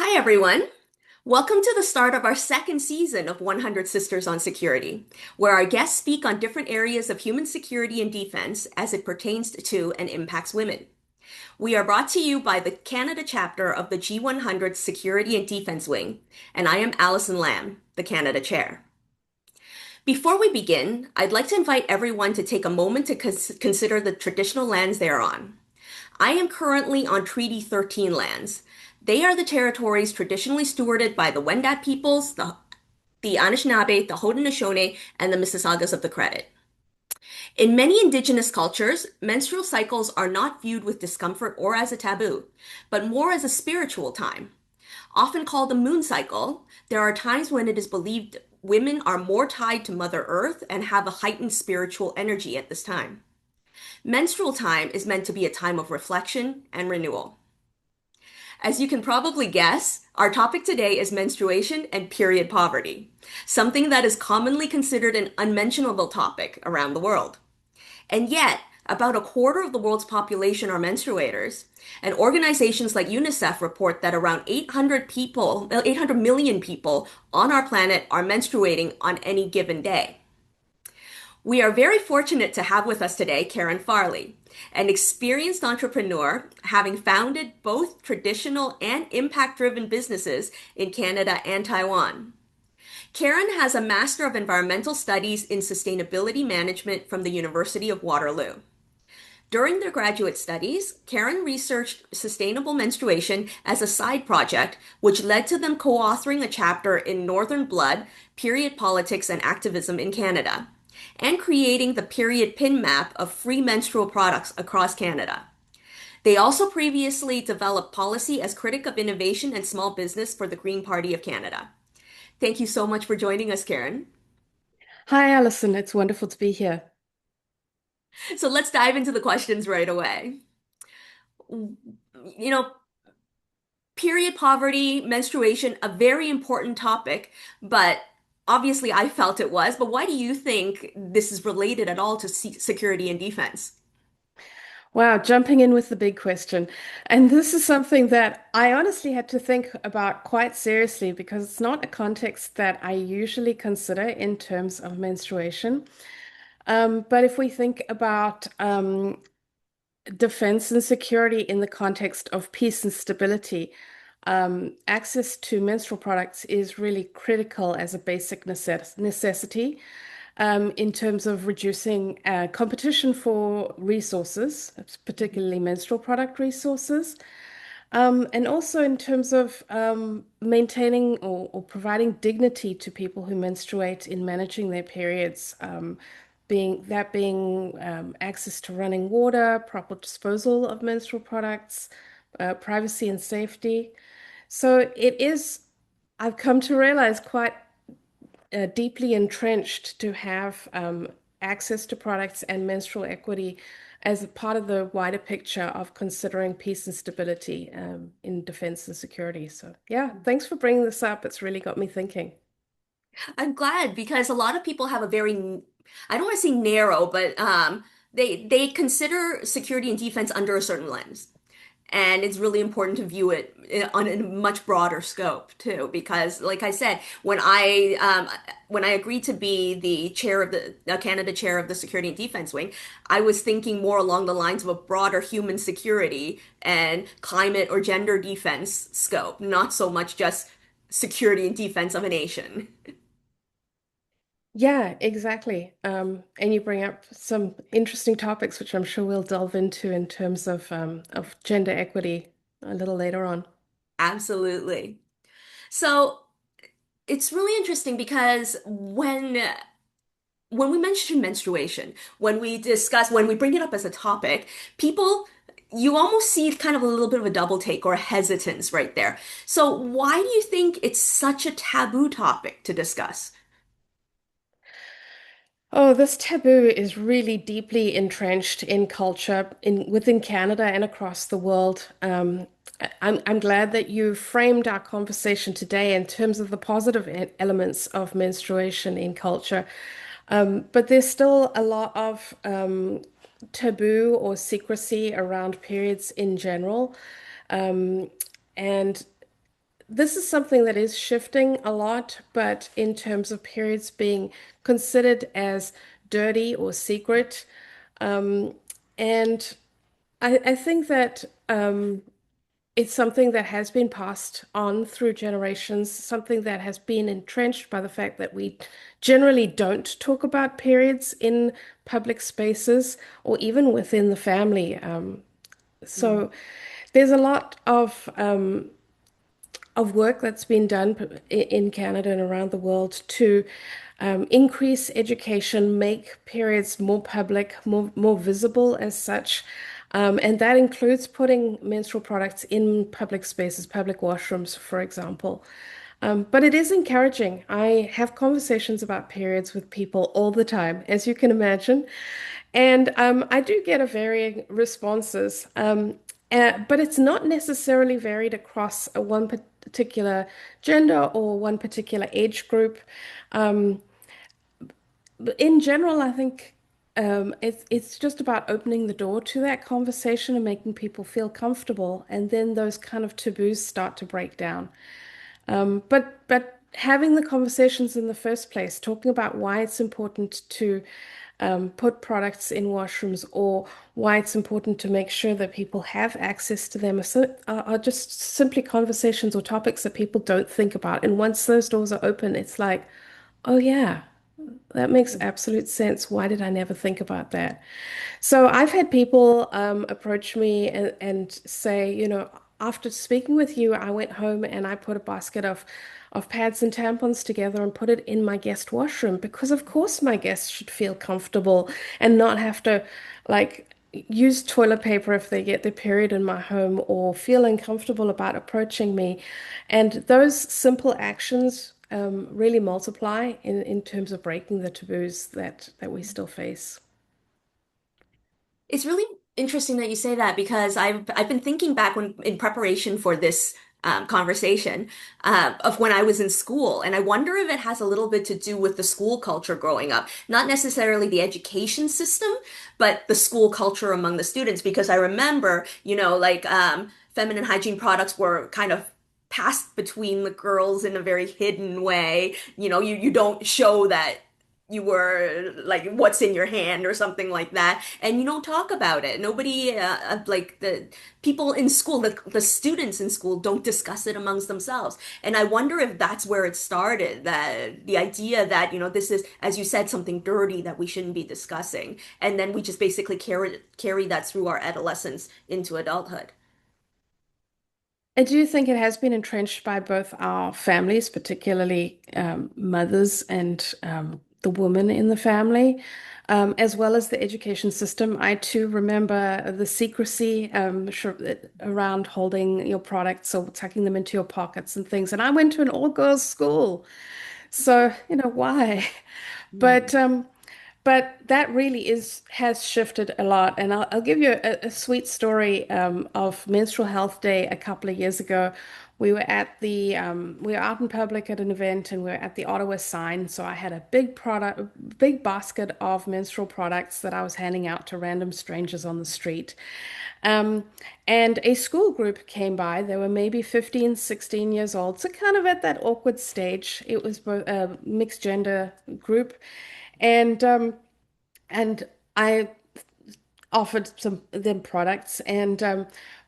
Hi, everyone. Welcome to the start of our second season of 100 Sisters on Security, where our guests speak on different areas of human security and defense as it pertains to and impacts women. We are brought to you by the Canada chapter of the G100 Security and Defense Wing, and I am Allison Lamb, the Canada chair. Before we begin, I'd like to invite everyone to take a moment to consider the traditional lands they are on. I am currently on Treaty 13 lands. They are the territories traditionally stewarded by the Wendat peoples, the Anishinaabe, the Haudenosaunee, and the Mississaugas of the Credit. In many indigenous cultures, menstrual cycles are not viewed with discomfort or as a taboo, but more as a spiritual time. Often called the moon cycle, there are times when it is believed women are more tied to Mother Earth and have a heightened spiritual energy at this time. Menstrual time is meant to be a time of reflection and renewal. As you can probably guess, our topic today is menstruation and period poverty, something that is commonly considered an unmentionable topic around the world. And yet, about a quarter of the world's population are menstruators, and organizations like UNICEF report that around 800 million people on our planet are menstruating on any given day. We are very fortunate to have with us today Karen Farley, an experienced entrepreneur, having founded both traditional and impact-driven businesses in Canada and Taiwan. Karen has a Master of Environmental Studies in Sustainability Management from the University of Waterloo. During their graduate studies, Karen researched sustainable menstruation as a side project, which led to them co-authoring a chapter in Northern Blood, Period Politics and Activism in Canada, and creating the period pin map of free menstrual products across Canada. They also previously developed policy as critic of innovation and small business for the Green Party of Canada. Thank you so much for joining us, Karen. Hi, Alison. It's wonderful to be here. So let's dive into the questions right away. You know, period poverty, menstruation, a very important topic, but obviously I felt it was. But why do you think this is related at all to security and defense? Wow, jumping in with the big question. And this is something that I honestly had to think about quite seriously because it's not a context that I usually consider in terms of menstruation. But if we think about defense and security in the context of peace and stability, access to menstrual products is really critical as a basic necessity. In terms of reducing competition for resources, particularly menstrual product resources, and also in terms of maintaining or providing dignity to people who menstruate in managing their periods, being access to running water, proper disposal of menstrual products, privacy and safety. So it is, I've come to realize, quite deeply entrenched to have access to products and menstrual equity as a part of the wider picture of considering peace and stability in defense and security. So, yeah, thanks for bringing this up. It's really got me thinking. I'm glad because a lot of people have a very, I don't want to say narrow, but they consider security and defense under a certain lens. And it's really important to view it on a much broader scope too, because like I said, when I agreed to be the chair of the Canada chair of the Security and Defense Wing, I was thinking more along the lines of a broader human security and climate or gender defense scope, not so much just security and defense of a nation. Yeah, exactly. And you bring up some interesting topics, which I'm sure we'll delve into in terms of gender equity a little later on. Absolutely. So it's really interesting because when we mention menstruation, when we bring it up as a topic, people, you almost see kind of a little bit of a double take or a hesitance right there. So why do you think it's such a taboo topic to discuss? Oh, this taboo is really deeply entrenched in culture within Canada and across the world. I'm glad that you framed our conversation today in terms of the positive elements of menstruation in culture. But there's still a lot of taboo or secrecy around periods in general. And this is something that is shifting a lot, but in terms of periods being considered as dirty or secret, um, and I think that it's something that has been passed on through generations, something that has been entrenched by the fact that we generally don't talk about periods in public spaces or even within the family. So there's a lot of work that's been done in Canada and around the world to increase education, make periods more public, more visible as such. And that includes putting menstrual products in public spaces, public washrooms, for example. But it is encouraging. I have conversations about periods with people all the time, as you can imagine. And I do get a varying responses. But it's not necessarily varied across one particular gender or one particular age group. Um, but in general, I think it's just about opening the door to that conversation and making people feel comfortable, and then those kind of taboos start to break down. But having the conversations in the first place, talking about why it's important to put products in washrooms or why it's important to make sure that people have access to them are just simply conversations or topics that people don't think about. And once those doors are open, it's like, oh yeah, that makes absolute sense. Why did I never think about that? So I've had people approach me and say, after speaking with you, I went home and I put a basket of pads and tampons together and put it in my guest washroom because, of course, my guests should feel comfortable and not have to like use toilet paper if they get their period in my home or feel uncomfortable about approaching me. And those simple actions really multiply in terms of breaking the taboos that we still face. It's really interesting that you say that because I've been thinking back when in preparation for this conversation of when I was in school, and I wonder if it has a little bit to do with the school culture growing up, not necessarily the education system, but the school culture among the students. Because I remember, like feminine hygiene products were kind of passed between the girls in a very hidden way. You don't show that you were like what's in your hand or something like that, and you don't talk about it. Nobody like the people in school, the students in school don't discuss it amongst themselves. And I wonder if that's where it started, that the idea that this is, as you said, something dirty that we shouldn't be discussing, and then we just basically carry that through our adolescence into adulthood. I do think it has been entrenched by both our families, particularly mothers and the woman in the family, as well as the education system. I too remember the secrecy around holding your products or tucking them into your pockets and things. And I went to an all-girls school, so why? But Mm. um, but that really has shifted a lot, and I'll give you a sweet story of Menstrual Health Day a couple of years ago. We were out in public at an event, and we were at the Ottawa sign. So I had a big basket of menstrual products that I was handing out to random strangers on the street. Um, and a school group came by. They were maybe 15, 16 years old, so kind of at that awkward stage. It was both a mixed gender group. And and I offered some them products, and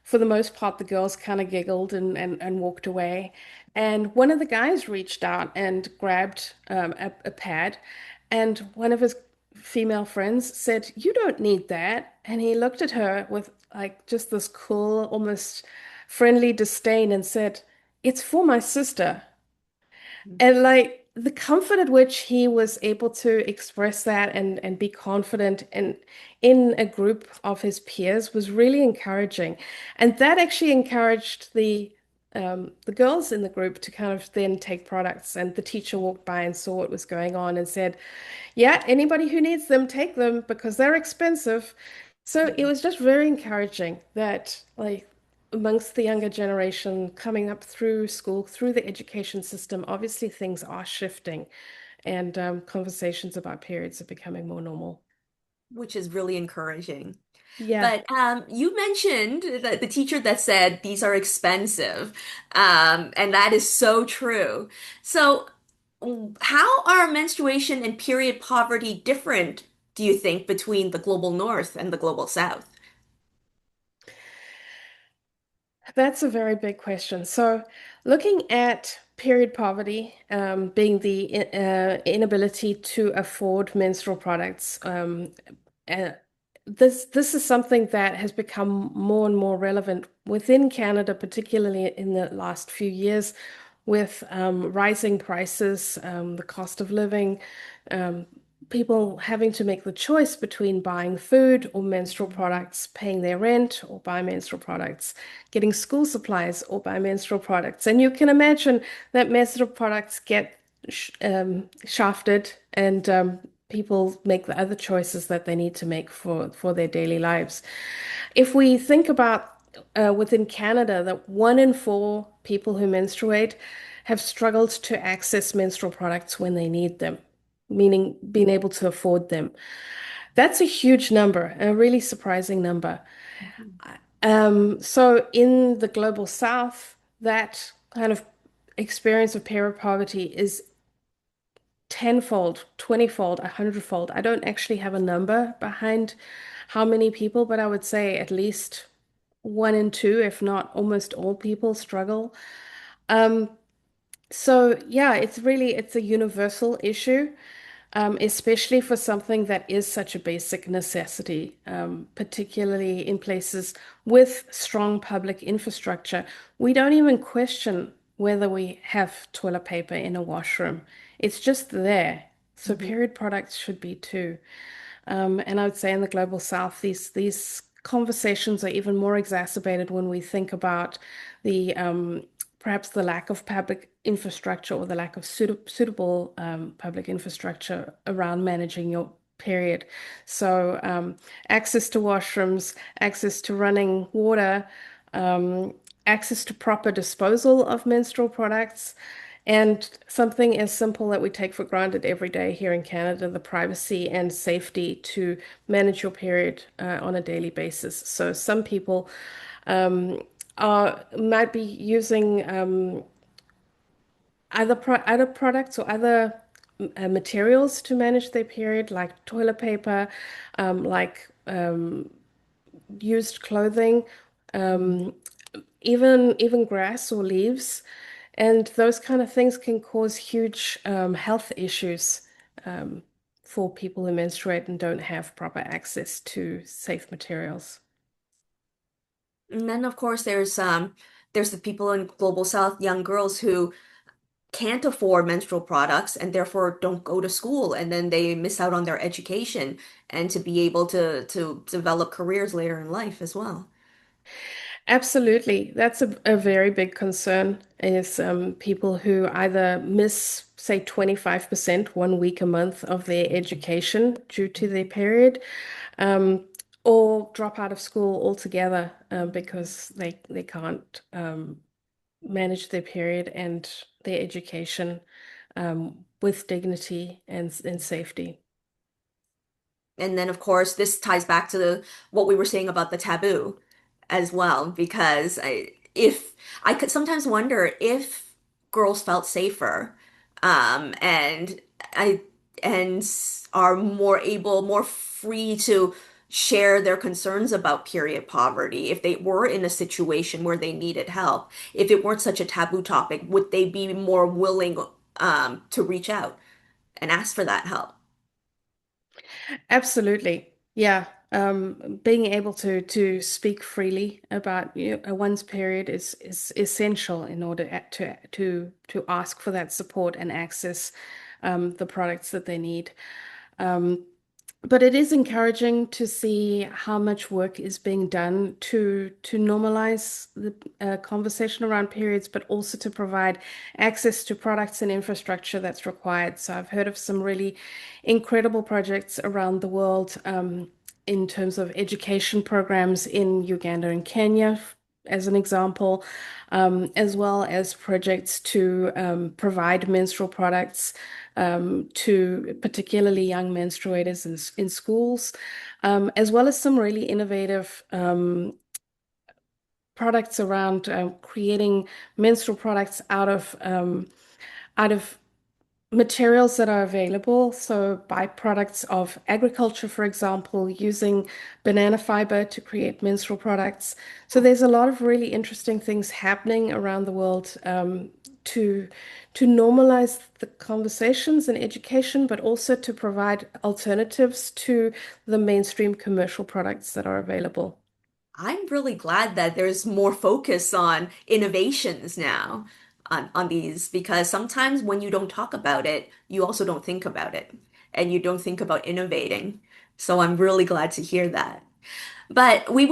for the most part, the girls kind of giggled and walked away. And one of the guys reached out and grabbed a pad, and one of his female friends said, "You don't need that." And he looked at her with like just this cool, almost friendly disdain and said, "It's for my sister." And like the comfort at which he was able to express that and be confident and in a group of his peers was really encouraging. And that actually encouraged the girls in the group to kind of then take products. And the teacher walked by and saw what was going on and said, yeah, anybody who needs them, take them because they're expensive. So it was just very encouraging that, like, amongst the younger generation coming up through school, through the education system, obviously things are shifting and conversations about periods are becoming more normal. which is really encouraging. Yeah. But you mentioned the teacher that said these are expensive, and that is so true. So, how are menstruation and period poverty different, do you think, between the global north and the global south? That's a very big question. So, looking at period poverty, being the inability to afford menstrual products, uh, this is something that has become more and more relevant within Canada, particularly in the last few years, with rising prices, the cost of living, um, people having to make the choice between buying food or menstrual products, paying their rent or buy menstrual products, getting school supplies or buy menstrual products. And you can imagine that menstrual products get shafted and people make the other choices that they need to make for their daily lives. If we think about within Canada, that 1 in 4 people who menstruate have struggled to access menstrual products when they need them, meaning being able to afford them. That's a huge number, a really surprising number. Mhm. So in the global south, that kind of experience of period poverty is tenfold, 20-fold, 100-fold. I don't actually have a number behind how many people, but I would say at least 1 in 2, if not almost all people struggle. Um, so yeah, it's a universal issue, especially for something that is such a basic necessity, particularly in places with strong public infrastructure. We don't even question whether we have toilet paper in a washroom. It's just there. So Mhm. period products should be too. And I would say in the global south, these conversations are even more exacerbated when we think about the perhaps the lack of public infrastructure or the lack of suitable public infrastructure around managing your period. So access to washrooms, access to running water, um, access to proper disposal of menstrual products. And something as simple that we take for granted every day here in Canada, the privacy and safety to manage your period on a daily basis. So some people might be using other products or other materials to manage their period, like toilet paper, like used clothing, even grass or leaves, and those kind of things can cause huge health issues for people who menstruate and don't have proper access to safe materials. And then, of course, there's the people in global south, young girls who can't afford menstrual products and therefore don't go to school, and then they miss out on their education and to be able to develop careers later in life as well. Absolutely. That's a very big concern is people who either miss, say, 25%, 1 week a month of their education due to their period, um, or drop out of school altogether because they can't manage their period and their education with dignity and safety. And then, of course, this ties back to what we were saying about the taboo as well, because if I could sometimes wonder if girls felt safer, and I and are more able, more free to share their concerns about period poverty, if they were in a situation where they needed help, if it weren't such a taboo topic, would they be more willing, to reach out and ask for that help? Absolutely. Yeah. Being able to speak freely about one's period is essential in order to ask for that support and access the products that they need. Um, but it is encouraging to see how much work is being done to normalize the conversation around periods, but also to provide access to products and infrastructure that's required. So I've heard of some really incredible projects around the world in terms of education programs in Uganda and Kenya. as an example, as well as projects to provide menstrual products to particularly young menstruators in schools, as well as some really innovative products around creating menstrual products out of materials that are available. So byproducts of agriculture, for example, using banana fiber to create menstrual products. So there's a lot of really interesting things happening around the world to to normalize the conversations and education, but also to provide alternatives to the mainstream commercial products that are available. I'm really glad that there's more focus on innovations now on these because sometimes when you don't talk about it, you also don't think about it and you don't think about innovating. So I'm really glad to hear that. But we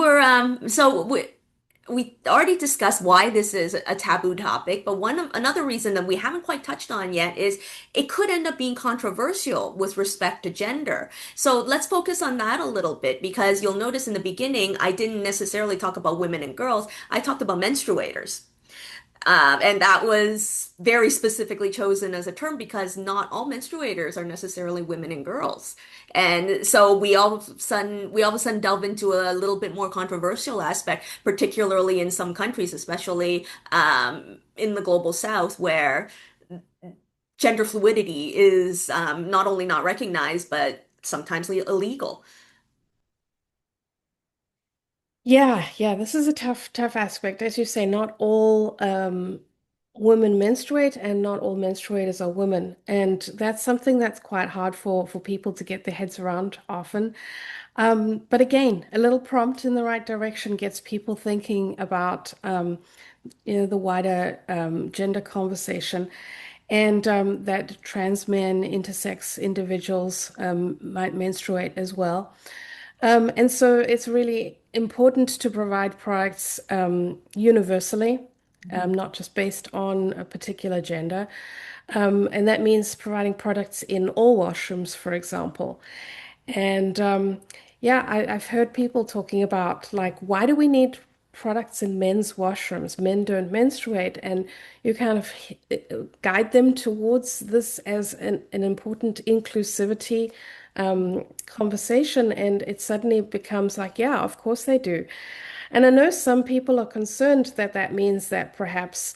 already discussed why this is a taboo topic, but another reason that we haven't quite touched on yet is it could end up being controversial with respect to gender. So let's focus on that a little bit because you'll notice in the beginning I didn't necessarily talk about women and girls. I talked about menstruators. And that was very specifically chosen as a term because not all menstruators are necessarily women and girls. And so we all of a sudden delve into a little bit more controversial aspect, particularly in some countries, especially in the global south, where gender fluidity is not only not recognized, but sometimes illegal. Yeah, this is a tough aspect. As you say, not all women menstruate and not all menstruators are women. And that's something that's quite hard for people to get their heads around often. But again, a little prompt in the right direction gets people thinking about the wider gender conversation and that trans men, intersex individuals might menstruate as well. And so it's really important to provide products universally, not just based on a particular gender. And that means providing products in all washrooms, for example. And yeah, I've heard people talking about like, why do we need products in men's washrooms? Men don't menstruate. And you kind of guide them towards this as an important inclusivity conversation. And it suddenly becomes like, yeah, of course they do. And I know some people are concerned that that means that perhaps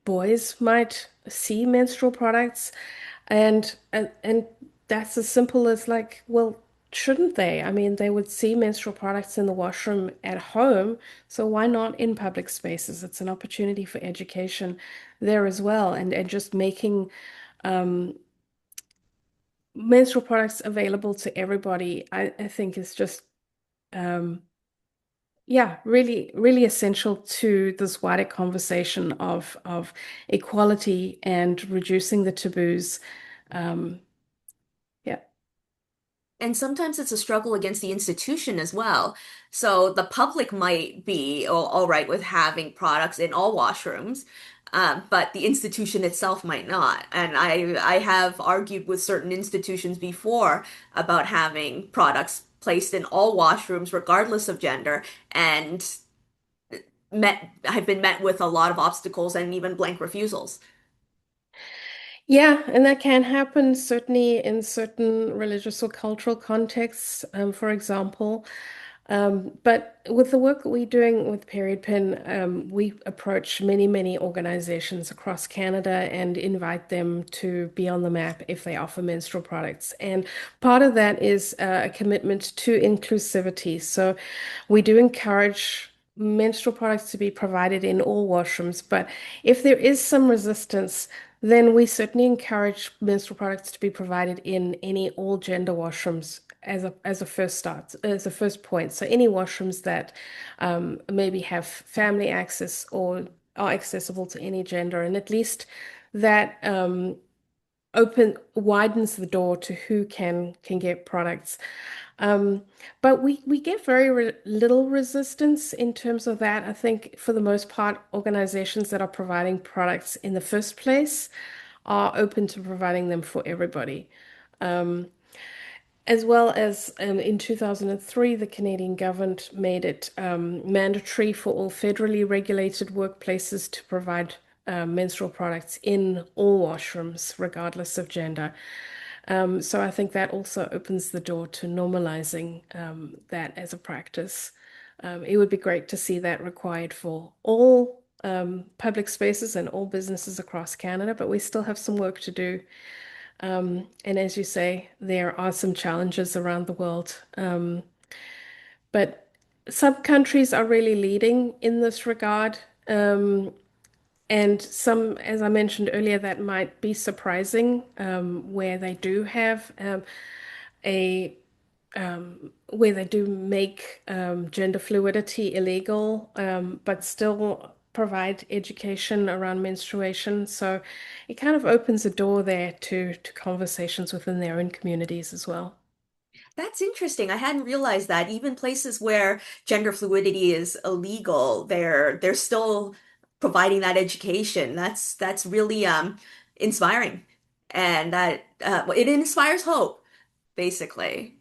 boys might see menstrual products and that's as simple as like, well, shouldn't they? I mean, they would see menstrual products in the washroom at home, so why not in public spaces? It's an opportunity for education there as well, and just making menstrual products available to everybody, I think is just yeah, really essential to this wider conversation of equality and reducing the taboos. Um, yeah. And sometimes it's a struggle against the institution as well. So the public might be all right with having products in all washrooms, but the institution itself might not. And I have argued with certain institutions before about having products placed in all washrooms, regardless of gender, and have been met with a lot of obstacles and even blank refusals. Yeah, and that can happen certainly in certain religious or cultural contexts, for example. But with the work that we're doing with Period Pin, we approach many organizations across Canada and invite them to be on the map if they offer menstrual products. And part of that is a commitment to inclusivity. So we do encourage menstrual products to be provided in all washrooms, but if there is some resistance, then we certainly encourage menstrual products to be provided in any all gender washrooms as a first start, as a first point. So any washrooms that maybe have family access or are accessible to any gender, and at least that open widens the door to who can get products. Um, but we get very little resistance in terms of that. I think for the most part, organizations that are providing products in the first place are open to providing them for everybody. As well as in 2003, the Canadian government made it mandatory for all federally regulated workplaces to provide menstrual products in all washrooms, regardless of gender. So I think that also opens the door to normalizing that as a practice. It would be great to see that required for all public spaces and all businesses across Canada, but we still have some work to do. And as you say, there are some challenges around the world. But some countries are really leading in this regard. And some, as I mentioned earlier, that might be surprising, where they do have a where they do make gender fluidity illegal, but still provide education around menstruation. So it kind of opens a door there to conversations within their own communities as well. That's interesting. I hadn't realized that even places where gender fluidity is illegal, they're still providing that education. That's really inspiring. And that it inspires hope, basically.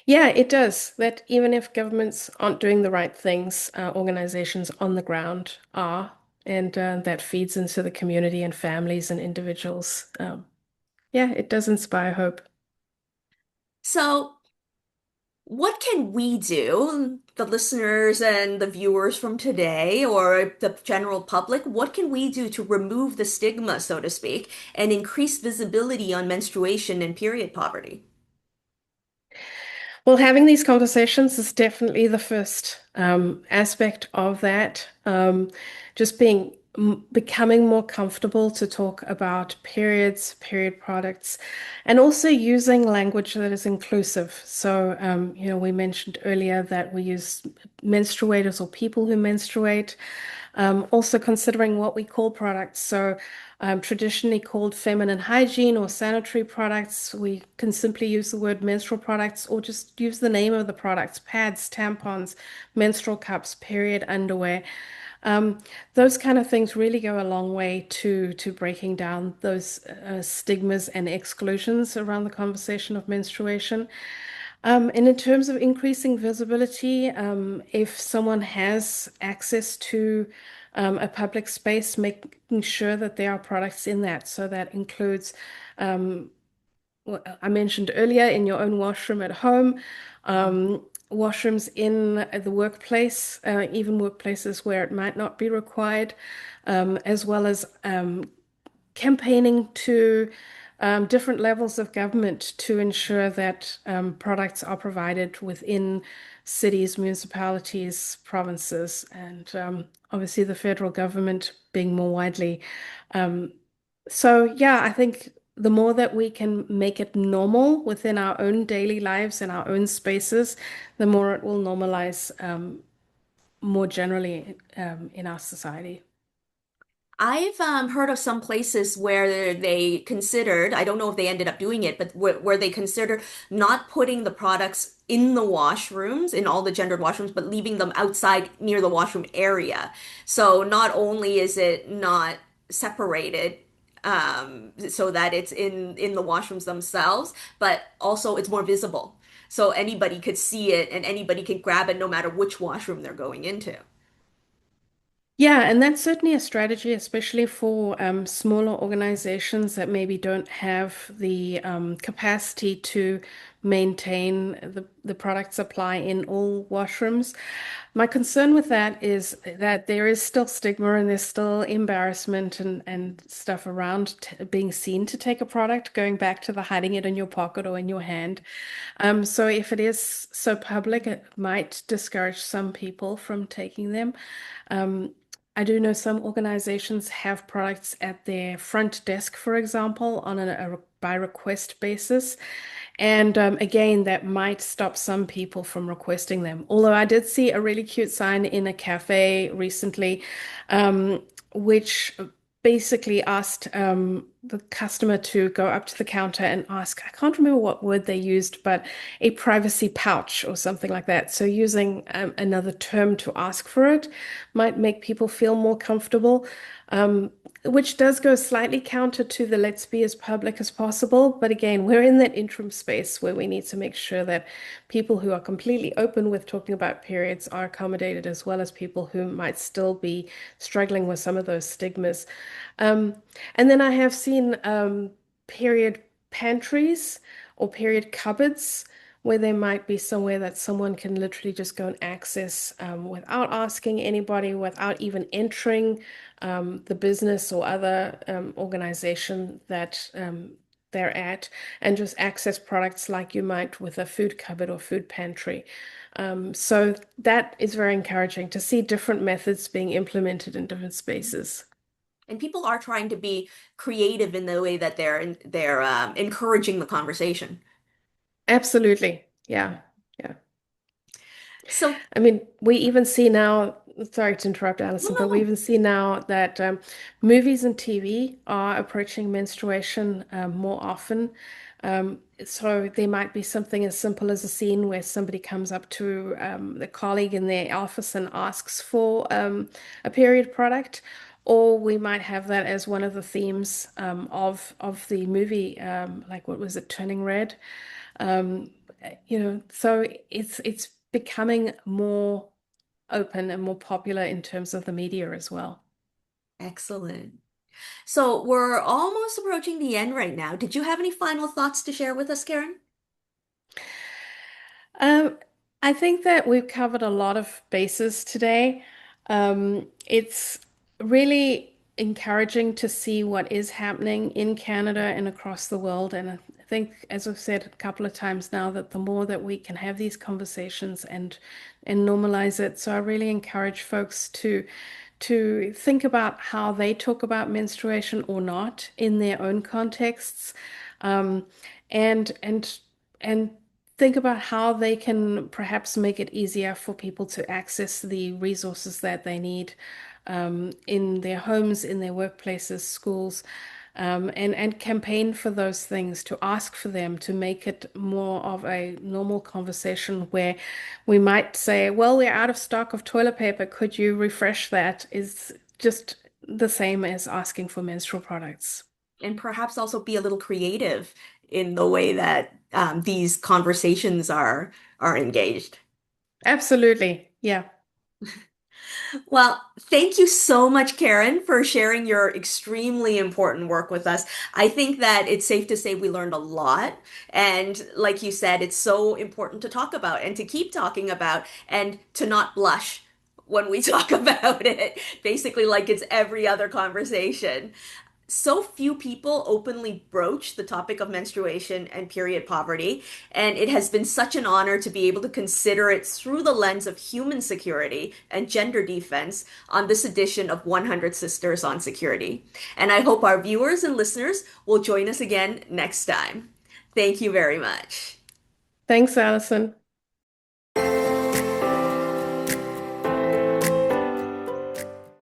Yeah, it does. That even if governments aren't doing the right things, organizations on the ground are, and that feeds into the community and families and individuals. Yeah, it does inspire hope. So, what can we do, the listeners and the viewers from today, or the general public, what can we do to remove the stigma, so to speak, and increase visibility on menstruation and period poverty? Well, having these conversations is definitely the first aspect of that. Just becoming more comfortable to talk about periods, period products, and also using language that is inclusive. So, we mentioned earlier that we use menstruators or people who menstruate. Also considering what we call products. So, traditionally called feminine hygiene or sanitary products, we can simply use the word menstrual products or just use the name of the products: pads, tampons, menstrual cups, period underwear. Um, those kind of things really go a long way to breaking down those stigmas and exclusions around the conversation of menstruation. And in terms of increasing visibility, if someone has access to a public space, making sure that there are products in that. So that includes, what I mentioned earlier, in your own washroom at home, washrooms in the workplace, even workplaces where it might not be required, as well as campaigning to different levels of government to ensure that products are provided within cities, municipalities, provinces, and obviously the federal government being more widely. Um, so, yeah, I think the more that we can make it normal within our own daily lives and our own spaces, the more it will normalize more generally in our society. I've heard of some places where they considered, I don't know if they ended up doing it, but where they considered not putting the products in the washrooms, in all the gendered washrooms, but leaving them outside near the washroom area. So not only is it not separated, so that it's in the washrooms themselves, but also it's more visible. So anybody could see it and anybody can grab it no matter which washroom they're going into. Yeah, and that's certainly a strategy, especially for smaller organizations that maybe don't have the capacity to maintain the product supply in all washrooms. My concern with that is that there is still stigma and there's still embarrassment and stuff around t being seen to take a product, going back to the hiding it in your pocket or in your hand. So if it is so public, it might discourage some people from taking them. Um, I do know some organizations have products at their front desk, for example, on a by request basis. And again, that might stop some people from requesting them. Although I did see a really cute sign in a cafe recently, which basically asked the customer to go up to the counter and ask, I can't remember what word they used, but a privacy pouch or something like that. So using another term to ask for it might make people feel more comfortable. which does go slightly counter to the let's be as public as possible. But again, we're in that interim space where we need to make sure that people who are completely open with talking about periods are accommodated, as well as people who might still be struggling with some of those stigmas. Um, and then I have seen period pantries or period cupboards where there might be somewhere that someone can literally just go and access without asking anybody, without even entering the business or other organization that they're at, and just access products like you might with a food cupboard or food pantry. So that is very encouraging to see different methods being implemented in different spaces. And people are trying to be creative in the way that they're encouraging the conversation. Absolutely. Yeah. Yeah. So, I mean, we even see now, sorry to interrupt, no, Alison, no, but we no. even see now that movies and TV are approaching menstruation more often. So there might be something as simple as a scene where somebody comes up to the colleague in their office and asks for a period product, or we might have that as one of the themes of the movie, like what was it, Turning Red? Um, so it's becoming more open and more popular in terms of the media as well. Excellent. So we're almost approaching the end right now. Did you have any final thoughts to share with us, Karen? Um, I think that we've covered a lot of bases today. It's really encouraging to see what is happening in Canada and across the world. And I think, as I've said a couple of times now, that the more that we can have these conversations and normalize it. So I really encourage folks to think about how they talk about menstruation or not in their own contexts, um, and and think about how they can perhaps make it easier for people to access the resources that they need in their homes, in their workplaces, schools, and campaign for those things, to ask for them, to make it more of a normal conversation where we might say, well, we're out of stock of toilet paper. Could you refresh that? Is just the same as asking for menstrual products. And perhaps also be a little creative in the way that these conversations are engaged. Absolutely. Yeah. Well, thank you so much, Karen, for sharing your extremely important work with us. I think that it's safe to say we learned a lot. And like you said, it's so important to talk about and to keep talking about and to not blush when we talk about it, basically, like it's every other conversation. So few people openly broach the topic of menstruation and period poverty, and it has been such an honor to be able to consider it through the lens of human security and gender defense on this edition of 100 Sisters on Security. And I hope our viewers and listeners will join us again next time. Thank you very much. Thanks, Allison.